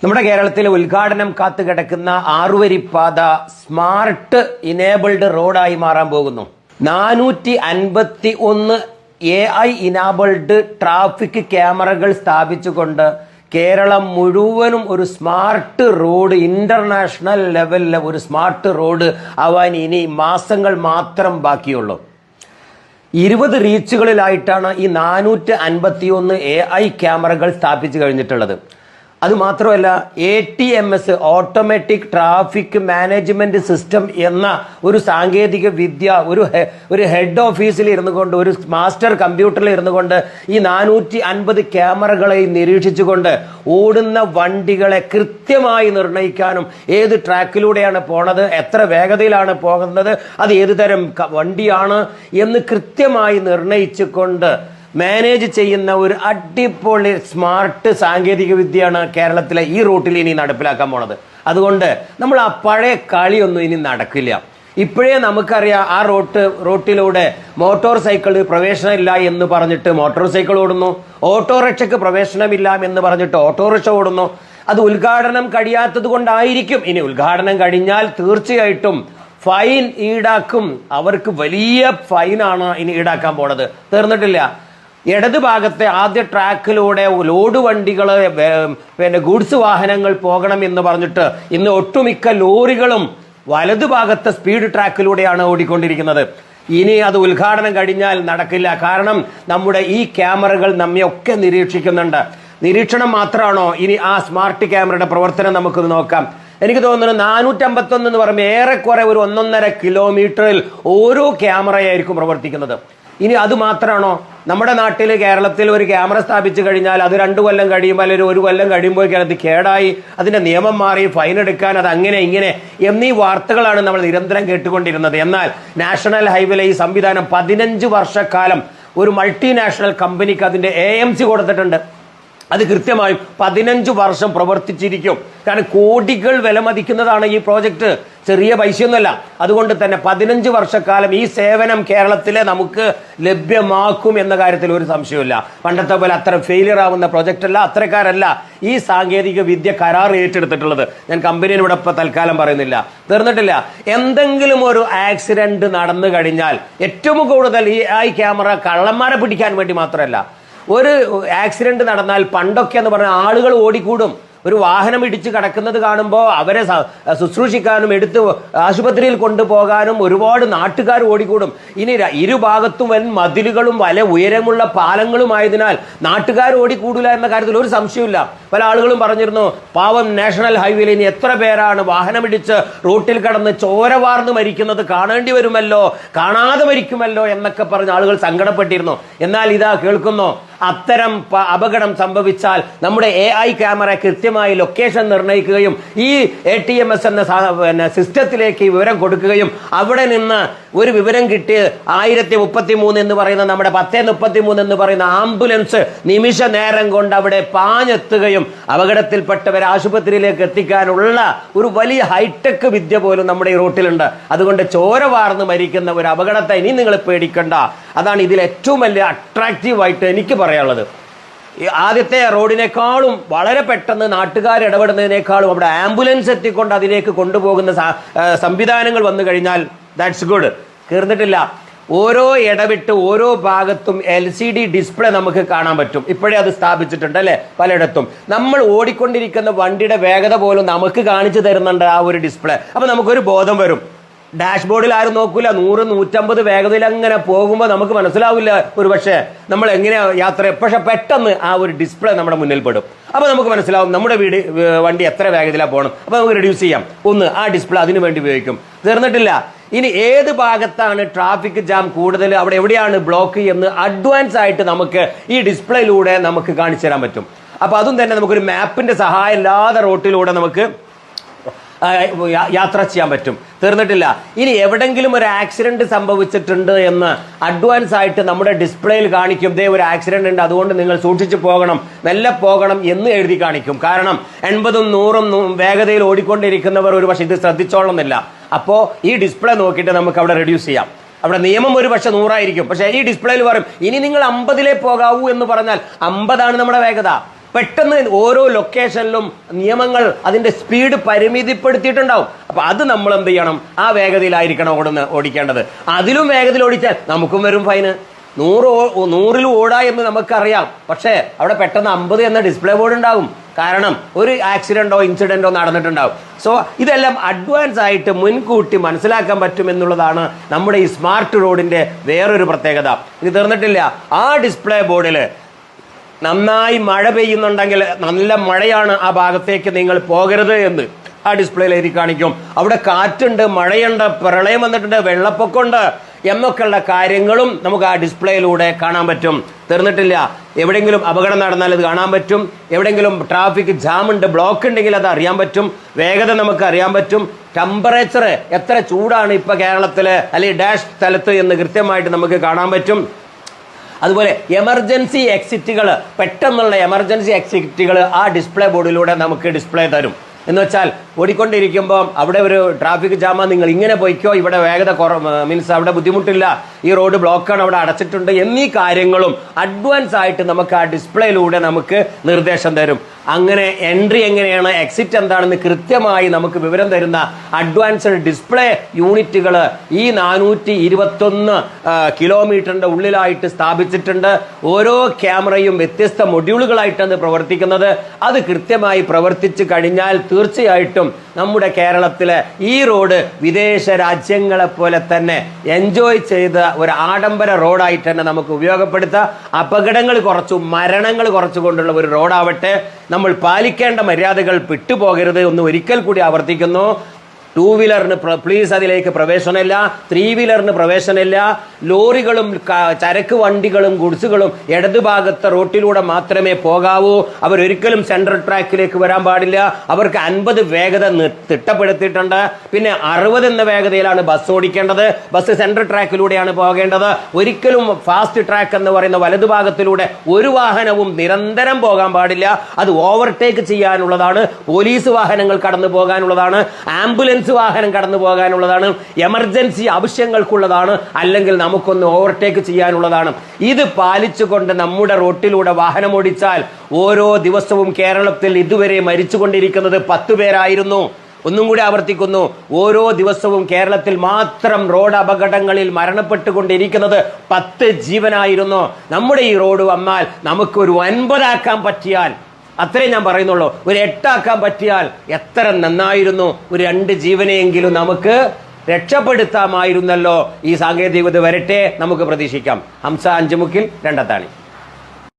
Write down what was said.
നമ്മുടെ കേരളത്തിലെ ഉദ്ഘാടനം കാത്തുകിടക്കുന്ന ആറുവരിപ്പാത സ്മാർട്ട് ഇനേബിൾഡ് റോഡായി മാറാൻ പോകുന്നു. 451 AI ഇനാബിൾഡ് ട്രാഫിക് ക്യാമറകൾ സ്ഥാപിച്ചുകൊണ്ട് കേരളം മുഴുവനും ഒരു സ്മാർട്ട് റോഡ്, ഇന്റർനാഷണൽ ലെവലിലെ ഒരു സ്മാർട്ട് റോഡ് ആവാൻ ഇനി മാസങ്ങൾ മാത്രം ബാക്കിയുള്ളൂ. 20 റീച്ചുകളിലായിട്ടാണ് ഈ 451 AI ക്യാമറകൾ സ്ഥാപിച്ചു കഴിഞ്ഞിട്ടുള്ളത്. അതുമാത്രമല്ല, ATMS automatic traffic management system എന്ന ഒരു സാങ്കേതിക വിദ്യ ഒരു ഹെഡ് ഓഫീസിൽ ഇരുന്നു കൊണ്ട്, ഒരു മാസ്റ്റർ കമ്പ്യൂട്ടറിൽ ഇരുന്നു കൊണ്ട് ഈ 450 ക്യാമറകളെ നിരീക്ഷിച്ചുകൊണ്ട് ഓടുന്ന വണ്ടികളെ കൃത്യമായി നിർണ്ണയിക്കാനും, ഏത് ട്രാക്കിലൂടെയാണ് പോണത്, എത്ര വേഗതയിലാണ് പോകുന്നത്, അത് ഏത് തരം വണ്ടിയാണ് എന്ന് കൃത്യമായി നിർണ്ണയിച്ചുകൊണ്ട് മാനേജ് ചെയ്യുന്ന ഒരു അടിപൊളി സ്മാർട്ട് സാങ്കേതിക വിദ്യയാണ് കേരളത്തിലെ ഈ റൂട്ടിൽ ഇനി നടപ്പിലാക്കാൻ പോണത്. അതുകൊണ്ട് നമ്മൾ ആ പഴയ കളിയൊന്നും ഇനി നടക്കില്ല. ഇപ്പോഴേ നമുക്കറിയാം, ആ റോട്ടിലൂടെ മോട്ടോർ സൈക്കിൾ പ്രവേശനമില്ല എന്ന് പറഞ്ഞിട്ട് മോട്ടോർ സൈക്കിൾ ഓടുന്നു, ഓട്ടോറിക്ഷയ്ക്ക് പ്രവേശനമില്ല എന്ന് പറഞ്ഞിട്ട് ഓട്ടോറിക്ഷ ഓടുന്നു. അത് ഉദ്ഘാടനം കഴിയാത്തത് കൊണ്ടായിരിക്കും. ഇനി ഉദ്ഘാടനം കഴിഞ്ഞാൽ തീർച്ചയായിട്ടും ഫൈൻ ഈടാക്കും. അവർക്ക് വലിയ ഫൈനാണ് ഇനി ഈടാക്കാൻ പോണത്. തീർന്നിട്ടില്ല. ഇടത് ഭാഗത്തെ ആദ്യ ട്രാക്കിലൂടെ ലോഡ് വണ്ടികൾ, ഗുഡ്സ് വാഹനങ്ങൾ പോകണം എന്ന് പറഞ്ഞിട്ട് ഇന്ന് ഒട്ടുമിക്ക ലോറികളും വലതു ഭാഗത്തെ സ്പീഡ് ട്രാക്കിലൂടെയാണ് ഓടിക്കൊണ്ടിരിക്കുന്നത്. ഇനി അത് ഉദ്ഘാടനം കഴിഞ്ഞാൽ നടക്കില്ല. കാരണം നമ്മുടെ ഈ ക്യാമറകൾ നമ്മയൊക്കെ നിരീക്ഷിക്കുന്നുണ്ട്. നിരീക്ഷണം മാത്രമാണോ ഇനി ആ സ്മാർട്ട് ക്യാമറയുടെ പ്രവർത്തനം നമുക്കൊന്ന് നോക്കാം. എനിക്ക് തോന്നുന്നു 451 എന്ന് പറയുമ്പോൾ ഏറെക്കുറെ ഒരു 1.5 കിലോമീറ്ററിൽ ഓരോ ക്യാമറയായിരിക്കും പ്രവർത്തിക്കുന്നത്. ഇനി അത് മാത്രമാണോ? നമ്മുടെ നാട്ടിൽ, കേരളത്തിൽ ഒരു ക്യാമറ സ്ഥാപിച്ചു കഴിഞ്ഞാൽ അത് 2 കൊല്ലം കഴിയുമ്പോൾ അല്ലെങ്കിൽ 1 കൊല്ലം കഴിയുമ്പോഴേക്കും അത് കേടായി, അതിന്റെ നിയമം മാറി, ഫൈൻ എടുക്കാൻ, അത് അങ്ങനെ ഇങ്ങനെ എന്നീ വാർത്തകളാണ് നമ്മൾ നിരന്തരം കേട്ടുകൊണ്ടിരുന്നത്. എന്നാൽ നാഷണൽ ഹൈവേയിലെ ഈ സംവിധാനം 15 വർഷക്കാലം ഒരു മൾട്ടിനാഷണൽ കമ്പനിക്ക് അതിന്റെ AMC കൊടുത്തിട്ടുണ്ട്. അത് കൃത്യമായും 15 വർഷം പ്രവർത്തിച്ചിരിക്കും. കാരണം കോടികൾ വിലമതിക്കുന്നതാണ് ഈ പ്രോജക്റ്റ്, ചെറിയ പൈസയൊന്നുമല്ല. അതുകൊണ്ട് തന്നെ 15 വർഷക്കാലം ഈ സേവനം കേരളത്തിലെ നമുക്ക് ലഭ്യമാക്കും എന്ന കാര്യത്തിൽ ഒരു സംശയമില്ല. പണ്ടത്തെ പോലെ അത്ര ഫെയിലിയർ ആവുന്ന പ്രോജക്റ്റ് അല്ല, അത്രക്കാരല്ല ഈ സാങ്കേതിക വിദ്യ കരാർ ഏറ്റെടുത്തിട്ടുള്ളത്. ഞാൻ കമ്പനിയെ ഇവിടെ ഇപ്പൊ തൽക്കാലം പറയുന്നില്ല. തീർന്നിട്ടില്ല. എന്തെങ്കിലും ഒരു ആക്സിഡന്റ് നടന്നു കഴിഞ്ഞാൽ ഏറ്റവും കൂടുതൽ ഈ ക്യാമറ കള്ളന്മാരെ പിടിക്കാൻ വേണ്ടി മാത്രമല്ല, ഒരു ആക്സിഡന്റ് നടന്നാൽ പണ്ടൊക്കെ എന്ന് പറഞ്ഞാൽ ആളുകൾ ഓടിക്കൂടും. ഒരു വാഹനം ഇടിച്ച് കിടക്കുന്നത് കാണുമ്പോൾ അവരെ ശുശ്രൂഷിക്കാനും എടുത്ത് ആശുപത്രിയിൽ കൊണ്ടുപോകാനും ഒരുപാട് നാട്ടുകാർ ഓടിക്കൂടും. ഇനി ഇരുഭാഗത്തും വൻ മതിലുകളും വല ഉയരമുള്ള പാലങ്ങളുമായതിനാൽ നാട്ടുകാർ ഓടിക്കൂടില്ല എന്ന കാര്യത്തിൽ ഒരു സംശയമില്ല. പല ആളുകളും പറഞ്ഞിരുന്നു, പാവം നാഷണൽ ഹൈവേയിൽ ഇനി എത്ര പേരാണ് വാഹനമിടിച്ച് റൂട്ടിൽ കടന്ന് ചോര വാർന്ന് മരിക്കുന്നത്, കാണേണ്ടി വരുമല്ലോ, കാണാതെ മരിക്കുമല്ലോ എന്നൊക്കെ പറഞ്ഞ് ആളുകൾ സങ്കടപ്പെട്ടിരുന്നു. എന്നാൽ ഇതാ കേൾക്കുന്നു, അത്തരം അപകടം സംഭവിച്ചാൽ നമ്മുടെ AI ക്യാമറ കൃത്യമായി ലൊക്കേഷൻ നിർണ്ണയിക്കുകയും ഈ ATMS എന്ന സിസ്റ്റത്തിലേക്ക് വിവരം കൊടുക്കുകയും അവിടെ നിന്ന് ഒരു വിവരം കിട്ടി 1033 എന്ന് പറയുന്ന നമ്മുടെ 1033 എന്ന് പറയുന്ന ആംബുലൻസ് നിമിഷ നേരം കൊണ്ട് അവിടെ പാഞ്ഞെത്തുകയും അപകടത്തിൽപ്പെട്ടവരെ ആശുപത്രിയിലേക്ക് എത്തിക്കാനുള്ള ഒരു വലിയ ഹൈടെക് വിദ്യ പോലും നമ്മുടെ ഈ റൂട്ടിലുണ്ട്. അതുകൊണ്ട് ചോര വാർന്ന് മരിക്കുന്ന ഒരു അപകടത്തെ ഇനി നിങ്ങൾ പേടിക്കണ്ട. അതാണ് ഇതിൽ ഏറ്റവും വലിയ അട്രാക്റ്റീവായിട്ട് എനിക്ക് പറയാനുള്ളത്. ആദ്യത്തെ റോഡിനേക്കാളും വളരെ പെട്ടെന്ന് നാട്ടുകാർ ഇടപെടുന്നതിനേക്കാളും അവിടെ ആംബുലൻസ് എത്തിക്കൊണ്ട് അതിലേക്ക് കൊണ്ടുപോകുന്ന സംവിധാനങ്ങൾ വന്നു കഴിഞ്ഞാൽ ദാറ്റ്സ് ഗുഡ്. തീർന്നിട്ടില്ല. ഓരോ ഇടവിട്ട് ഓരോ ഭാഗത്തും LCD ഡിസ്പ്ലേ നമുക്ക് കാണാൻ പറ്റും. ഇപ്പോഴേ അത് സ്ഥാപിച്ചിട്ടുണ്ട് അല്ലെ പലയിടത്തും. നമ്മൾ ഓടിക്കൊണ്ടിരിക്കുന്ന വണ്ടിയുടെ വേഗത പോലും നമുക്ക് കാണിച്ചു തരുന്നുണ്ട് ആ ഒരു ഡിസ്പ്ലേ. അപ്പൊ നമുക്കൊരു ബോധം വരും. ഡാഷ്ബോർഡിൽ ആരും നോക്കൂല. 100-150 വേഗതയിൽ അങ്ങനെ പോകുമ്പോൾ നമുക്ക് മനസ്സിലാവില്ല ഒരു പക്ഷേ നമ്മൾ എങ്ങനെയാ യാത്ര. പക്ഷെ പെട്ടെന്ന് ആ ഒരു ഡിസ്പ്ലേ നമ്മുടെ മുന്നിൽ പെടും. അപ്പൊ നമുക്ക് മനസ്സിലാവും നമ്മുടെ വണ്ടി എത്ര വേഗതയിലാണ് പോകണം. അപ്പൊ നമുക്ക് റെഡ്യൂസ് ചെയ്യാം. ആ ഡിസ്പ്ലേ അതിനു വേണ്ടി ഉപയോഗിക്കും. തീർന്നിട്ടില്ല. ഇനി ഏത് ഭാഗത്താണ് ട്രാഫിക് ജാം കൂടുതൽ, അവിടെ എവിടെയാണ് ബ്ലോക്ക് എന്ന് അഡ്വാൻസ് ആയിട്ട് നമുക്ക് ഈ ഡിസ്പ്ലേയിലൂടെ നമുക്ക് കാണിച്ചു തരാൻ പറ്റും. അപ്പൊ അതും തന്നെ നമുക്കൊരു മാപ്പിന്റെ സഹായം ഇല്ലാതെ റോട്ടിലൂടെ നമുക്ക് യാത്ര ചെയ്യാൻ പറ്റും. തീർന്നിട്ടില്ല. ഇനി എവിടെങ്കിലും ഒരു ആക്സിഡന്റ് സംഭവിച്ചിട്ടുണ്ട് എന്ന് അഡ്വാൻസ് ആയിട്ട് നമ്മുടെ ഡിസ്പ്ലേയിൽ കാണിക്കും. ദേ ഒരു ആക്സിഡന്റ് ഉണ്ട്, അതുകൊണ്ട് നിങ്ങൾ സൂക്ഷിച്ചു പോകണം, മെല്ലെ പോകണം എന്ന് എഴുതി കാണിക്കും. കാരണം 80-ഉം 100-ഉം വേഗതയിൽ ഓടിക്കൊണ്ടിരിക്കുന്നവർ ഒരു പക്ഷെ ഇത് ശ്രദ്ധിച്ചോളന്നില്ല. അപ്പോൾ ഈ ഡിസ്പ്ലേ നോക്കിയിട്ട് നമുക്ക് അവിടെ റെഡ്യൂസ് ചെയ്യാം. അവിടെ നിയമം ഒരു പക്ഷെ 100 ആയിരിക്കും. പക്ഷെ ഈ ഡിസ്പ്ലേയിൽ പറയും ഇനി നിങ്ങൾ 50-ലേ പോകാവൂ എന്ന് പറഞ്ഞാൽ 50 ആണ് നമ്മുടെ വേഗത. പെട്ടെന്ന് ഓരോ ലൊക്കേഷനിലും നിയമങ്ങൾ അതിന്റെ സ്പീഡ് പരിമിതിപ്പെടുത്തിയിട്ടുണ്ടാവും. അപ്പൊ അത് നമ്മൾ എന്ത് ചെയ്യണം? ആ വേഗതയിലായിരിക്കണം ഓടിക്കേണ്ടത്. അതിലും വേഗതയിൽ ഓടിച്ചാൽ നമുക്കും വരും ഫൈന്. 100 ഓടാ എന്ന് നമുക്കറിയാം, പക്ഷേ അവിടെ പെട്ടെന്ന് 50 എന്ന ഡിസ്പ്ലേ ബോർഡ് ഉണ്ടാകും. കാരണം ഒരു ആക്സിഡന്റോ ഇൻസിഡന്റോ നടന്നിട്ടുണ്ടാവും. സോ ഇതെല്ലാം അഡ്വാൻസ് ആയിട്ട് മുൻകൂട്ടി മനസ്സിലാക്കാൻ പറ്റും എന്നുള്ളതാണ് നമ്മുടെ ഈ സ്മാർട്ട് റോഡിന്റെ വേറൊരു പ്രത്യേകത. ഇത് തീർന്നിട്ടില്ല. ആ ഡിസ്പ്ലേ ബോർഡിൽ നന്നായി മഴ പെയ്യുന്നുണ്ടെങ്കിൽ നല്ല മഴയാണ്, ആ ഭാഗത്തേക്ക് നിങ്ങൾ പോകരുത് എന്ന് ആ ഡിസ്പ്ലേയിൽ എഴുതി കാണിക്കും. അവിടെ കാറ്റുണ്ട്, മഴയുണ്ട്, പ്രളയം വന്നിട്ടുണ്ട്, വെള്ളപ്പൊക്കമുണ്ട് എന്നൊക്കെയുള്ള കാര്യങ്ങളും നമുക്ക് ആ ഡിസ്പ്ലേയിലൂടെ കാണാൻ പറ്റും. തീർന്നിട്ടില്ല. എവിടെയെങ്കിലും അപകടം നടന്നാൽ അത് കാണാൻ പറ്റും. എവിടെയെങ്കിലും ട്രാഫിക് ജാം ഉണ്ട്, ബ്ലോക്ക് ഉണ്ടെങ്കിൽ അത് അറിയാൻ പറ്റും. വേഗത നമുക്ക് അറിയാൻ പറ്റും. ടെമ്പറേച്ചർ എത്ര ചൂടാണ് ഇപ്പൊ കേരളത്തില് അല്ലെങ്കിൽ ഡാഷ് സ്ഥലത്ത് എന്ന് കൃത്യമായിട്ട് നമുക്ക് കാണാൻ പറ്റും. അതുപോലെ എമർജൻസി എക്സിറ്റുകൾ, പെട്ടെന്നുള്ള എമർജൻസി എക്സിറ്റുകൾ ആ ഡിസ്പ്ലേ ബോർഡിലൂടെ നമുക്ക് ഡിസ്പ്ലേ തരും. എന്ന് വെച്ചാൽ ഓടിക്കൊണ്ടിരിക്കുമ്പോൾ അവിടെ ഒരു ട്രാഫിക് ജാമാ, നിങ്ങൾ ഇങ്ങനെ പോയിക്കോ, ഇവിടെ വേഗത മീൻസ് അവിടെ ബുദ്ധിമുട്ടില്ല, ഈ റോഡ് ബ്ലോക്കാണ്, അവിടെ അടച്ചിട്ടുണ്ട് എന്നീ കാര്യങ്ങളും അഡ്വാൻസ് ആയിട്ട് നമുക്ക് ആ ഡിസ്പ്ലേയിലൂടെ നമുക്ക് നിർദ്ദേശം തരും. അങ്ങനെ എൻട്രി എങ്ങനെയാണ്, എക്സിറ്റ് എന്താണെന്ന് കൃത്യമായി നമുക്ക് വിവരം തരുന്ന അഡ്വാൻസ്ഡ് ഡിസ്പ്ലേ യൂണിറ്റുകൾ ഈ 421 കിലോമീറ്ററിന്റെ ഉള്ളിലായിട്ട് സ്ഥാപിച്ചിട്ടുണ്ട്. ഓരോ ക്യാമറയും വ്യത്യസ്ത മൊഡ്യൂളുകളായിട്ടാണ് പ്രവർത്തിക്കുന്നത്. അത് കൃത്യമായി പ്രവർത്തിച്ചു കഴിഞ്ഞാൽ തീർച്ചയായിട്ടും നമ്മുടെ കേരളത്തിലെ ഈ റോഡ് വിദേശ രാജ്യങ്ങളെ പോലെ തന്നെ എൻജോയ് ചെയ്ത ഒരു ആഡംബര റോഡായിട്ട് തന്നെ നമുക്ക് ഉപയോഗപ്പെടുത്താം. അപകടങ്ങൾ കുറച്ചു, മരണങ്ങൾ കുറച്ചുകൊണ്ടുള്ള ഒരു റോഡാവട്ടെ. നമ്മൾ പാലിക്കേണ്ട മര്യാദകൾ വിട്ടുപോകരുത് എന്ന് ഒരിക്കൽ കൂടി ആവർത്തിക്കുന്നു. 2 വീലറിന് പ്ലീസ് അതിലേക്ക് പ്രവേശനമില്ല. 3 വീലറിന് പ്രവേശനമില്ല. ലോറികളും ചരക്ക് വണ്ടികളും ഗുഡ്സുകളും ഇടതുഭാഗത്തെ റോട്ടിലൂടെ മാത്രമേ പോകാവൂ. അവരൊരിക്കലും സെൻട്രൽ ട്രാക്കിലേക്ക് വരാൻ പാടില്ല. അവർക്ക് 50 വേഗത തിട്ടപ്പെടുത്തിയിട്ടുണ്ട്. പിന്നെ 60 എന്ന വേഗതയിലാണ് ബസ് ഓടിക്കേണ്ടത്. ബസ് സെൻട്രൽ ട്രാക്കിലൂടെയാണ് പോകേണ്ടത്. ഒരിക്കലും ഫാസ്റ്റ് ട്രാക്ക് എന്ന് പറയുന്ന വലതുഭാഗത്തിലൂടെ ഒരു വാഹനവും നിരന്തരം പോകാൻ പാടില്ല. അത് ഓവർടേക്ക് ചെയ്യാനുള്ളതാണ്. പോലീസ് വാഹനങ്ങൾ കടന്നു പോകാനുള്ളതാണ്. ആംബുലൻസ് വാഹനം കടന്നു പോകാനുള്ളതാണ്. എമർജൻസി ആവശ്യങ്ങൾക്കുള്ളതാണ്. അല്ലെങ്കിൽ നമുക്കൊന്ന് ഓവർടേക്ക് ചെയ്യാനുള്ളതാണ്. ഇത് പാലിച്ചുകൊണ്ട് നമ്മുടെ റോട്ടിലൂടെ വാഹനം ഓടിച്ചാൽ ഓരോ ദിവസവും കേരളത്തിൽ ഇതുവരെ മരിച്ചുകൊണ്ടിരിക്കുന്നത് 10 പേരായിരുന്നു. ഒന്നും കൂടി ആവർത്തിക്കുന്നു, ഓരോ ദിവസവും കേരളത്തിൽ മാത്രം റോഡ് അപകടങ്ങളിൽ മരണപ്പെട്ടുകൊണ്ടിരിക്കുന്നത് 10 ജീവനായിരുന്നു. നമ്മുടെ ഈ റോഡ് വന്നാൽ നമുക്കൊരു 9 ആക്കാൻ പറ്റിയാൽ, അത്രയും ഞാൻ പറയുന്നുള്ളൂ, ഒരു 8 ആക്കാൻ പറ്റിയാൽ എത്ര നന്നായിരുന്നു. ഒരു 2 ജീവനെയെങ്കിലും നമുക്ക് രക്ഷപ്പെടുത്താമായിരുന്നല്ലോ. ഈ സാങ്കേതികത വരട്ടെ, നമുക്ക് പ്രതീക്ഷിക്കാം. ഹംസ അഞ്ചുമുക്കിൽ രണ്ടത്താണി.